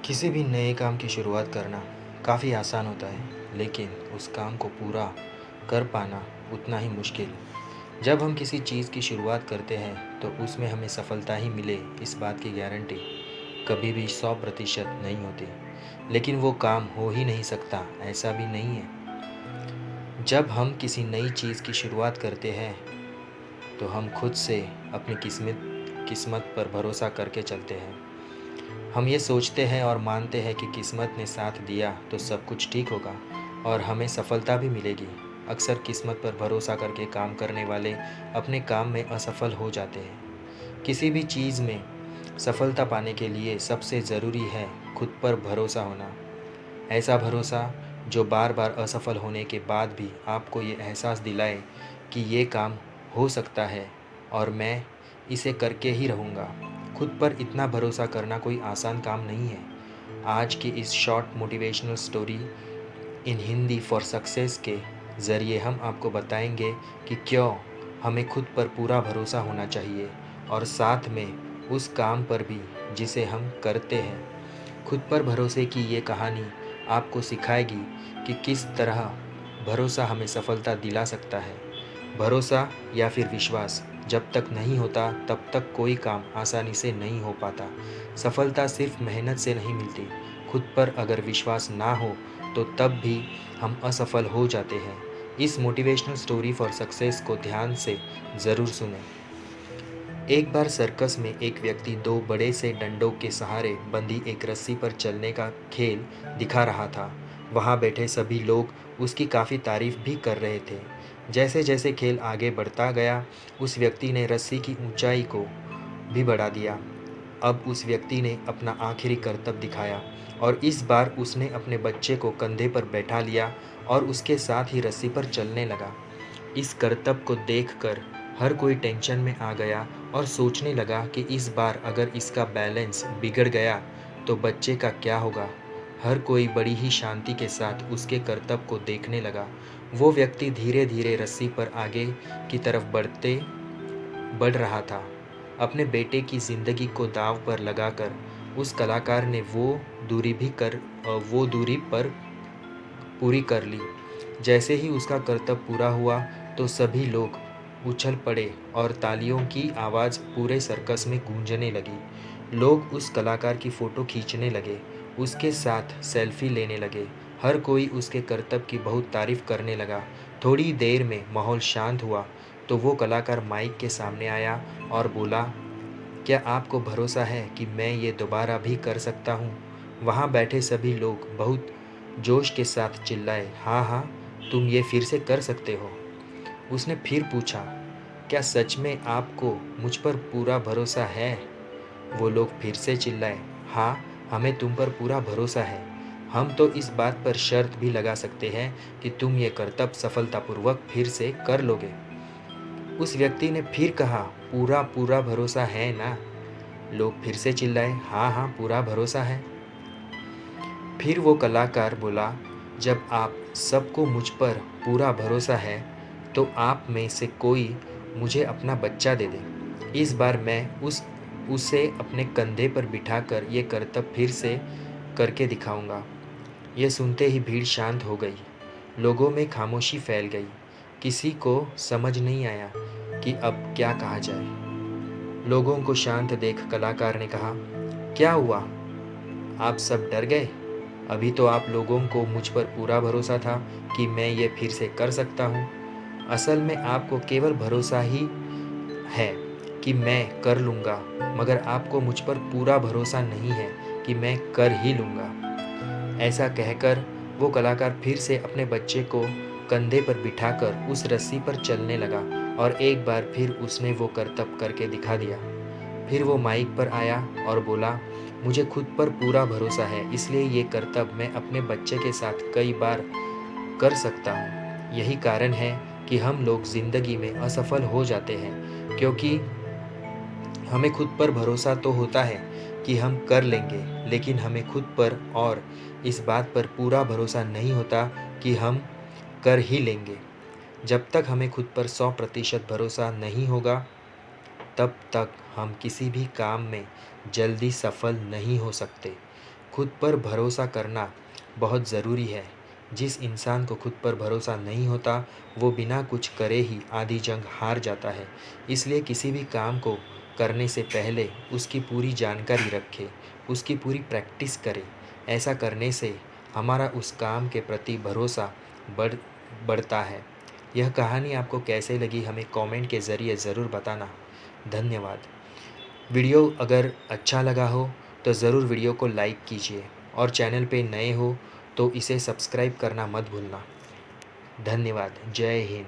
किसी भी नए काम की शुरुआत करना काफ़ी आसान होता है, लेकिन उस काम को पूरा कर पाना उतना ही मुश्किल। जब हम किसी चीज़ की शुरुआत करते हैं तो उसमें हमें सफलता ही मिले इस बात की गारंटी कभी भी 100% नहीं होती। लेकिन वो काम हो ही नहीं सकता ऐसा भी नहीं है। जब हम किसी नई चीज़ की शुरुआत करते हैं तो हम खुद से अपनी किस्मत पर भरोसा करके चलते हैं। हम ये सोचते हैं और मानते हैं कि किस्मत ने साथ दिया तो सब कुछ ठीक होगा और हमें सफलता भी मिलेगी। अक्सर किस्मत पर भरोसा करके काम करने वाले अपने काम में असफल हो जाते हैं। किसी भी चीज़ में सफलता पाने के लिए सबसे ज़रूरी है खुद पर भरोसा होना। ऐसा भरोसा जो बार बार असफल होने के बाद भी आपको ये एहसास दिलाए कि ये काम हो सकता है और मैं इसे करके ही रहूँगा। खुद पर इतना भरोसा करना कोई आसान काम नहीं है। आज की इस short motivational story in Hindi for success के ज़रिए हम आपको बताएंगे कि क्यों हमें खुद पर पूरा भरोसा होना चाहिए और साथ में उस काम पर भी जिसे हम करते हैं। खुद पर भरोसे की ये कहानी आपको सिखाएगी कि किस तरह भरोसा हमें सफलता दिला सकता है। भरोसा या फिर विश्वास जब तक नहीं होता तब तक कोई काम आसानी से नहीं हो पाता। सफलता सिर्फ मेहनत से नहीं मिलती। खुद पर अगर विश्वास ना हो तो तब भी हम असफल हो जाते हैं। इस मोटिवेशनल स्टोरी फॉर सक्सेस को ध्यान से ज़रूर सुनें। एक बार सर्कस में एक व्यक्ति दो बड़े से डंडों के सहारे बंधी एक रस्सी पर चलने का खेल दिखा रहा था। वहां बैठे सभी लोग उसकी काफ़ी तारीफ भी कर रहे थे। जैसे जैसे खेल आगे बढ़ता गया, उस व्यक्ति ने रस्सी की ऊंचाई को भी बढ़ा दिया। अब उस व्यक्ति ने अपना आखिरी करतब दिखाया और इस बार उसने अपने बच्चे को कंधे पर बैठा लिया और उसके साथ ही रस्सी पर चलने लगा। इस करतब को देखकर हर कोई टेंशन में आ गया और सोचने लगा कि इस बार अगर इसका बैलेंस बिगड़ गया तो बच्चे का क्या होगा। हर कोई बड़ी ही शांति के साथ उसके करतब को देखने लगा। वो व्यक्ति धीरे धीरे रस्सी पर आगे की तरफ बढ़ रहा था। अपने बेटे की जिंदगी को दांव पर लगाकर उस कलाकार ने वो दूरी पर पूरी कर ली। जैसे ही उसका कर्तव्य पूरा हुआ तो सभी लोग उछल पड़े और तालियों की आवाज़ पूरे सर्कस में गूंजने लगी। लोग उस कलाकार की फ़ोटो खींचने लगे, उसके साथ सेल्फी लेने लगे। हर कोई उसके करतब की बहुत तारीफ करने लगा। थोड़ी देर में माहौल शांत हुआ तो वो कलाकार माइक के सामने आया और बोला, क्या आपको भरोसा है कि मैं ये दोबारा भी कर सकता हूँ? वहाँ बैठे सभी लोग बहुत जोश के साथ चिल्लाए, हाँ हाँ, तुम ये फिर से कर सकते हो। उसने फिर पूछा, क्या सच में आपको मुझ पर पूरा भरोसा है? वो लोग फिर से चिल्लाए, हाँ, हमें तुम पर पूरा भरोसा है। हम तो इस बात पर शर्त भी लगा सकते हैं कि तुम ये करतब सफलतापूर्वक फिर से कर लोगे। उस व्यक्ति ने फिर कहा, पूरा पूरा भरोसा है ना? लोग फिर से चिल्लाए, हाँ हाँ, पूरा भरोसा है। फिर वो कलाकार बोला, जब आप सबको मुझ पर पूरा भरोसा है तो आप में से कोई मुझे अपना बच्चा दे दे। इस बार मैं उसे अपने कंधे पर बिठाकर ये करतब फिर से करके दिखाऊंगा। यह सुनते ही भीड़ शांत हो गई। लोगों में खामोशी फैल गई। किसी को समझ नहीं आया कि अब क्या कहा जाए। लोगों को शांत देख कलाकार ने कहा, क्या हुआ? आप सब डर गए? अभी तो आप लोगों को मुझ पर पूरा भरोसा था कि मैं ये फिर से कर सकता हूँ। असल में आपको केवल भरोसा ही है कि मैं कर लूँगा, मगर आपको मुझ पर पूरा भरोसा नहीं है कि मैं कर ही लूँगा। ऐसा कहकर वो कलाकार फिर से अपने बच्चे को कंधे पर बिठाकर उस रस्सी पर चलने लगा और एक बार फिर उसने वो करतब करके दिखा दिया। फिर वो माइक पर आया और बोला, मुझे खुद पर पूरा भरोसा है, इसलिए ये करतब मैं अपने बच्चे के साथ कई बार कर सकता हूँ। यही कारण है कि हम लोग ज़िंदगी में असफल हो जाते हैं, क्योंकि हमें खुद पर भरोसा तो होता है कि हम कर लेंगे, लेकिन हमें खुद पर और इस बात पर पूरा भरोसा नहीं होता कि हम कर ही लेंगे। जब तक हमें खुद पर 100% भरोसा नहीं होगा, तब तक हम किसी भी काम में जल्दी सफल नहीं हो सकते। खुद पर भरोसा करना बहुत ज़रूरी है। जिस इंसान को खुद पर भरोसा नहीं होता, वो बिना कुछ करे ही आधी जंग हार जाता है। इसलिए किसी भी काम को करने से पहले उसकी पूरी जानकारी रखें, उसकी पूरी प्रैक्टिस करें। ऐसा करने से हमारा उस काम के प्रति भरोसा बढ़ बढ़ता है। यह कहानी आपको कैसे लगी हमें कमेंट के ज़रिए ज़रूर बताना। धन्यवाद। वीडियो अगर अच्छा लगा हो तो ज़रूर वीडियो को लाइक कीजिए और चैनल पे नए हो तो इसे सब्सक्राइब करना मत भूलना। धन्यवाद। जय हिंद।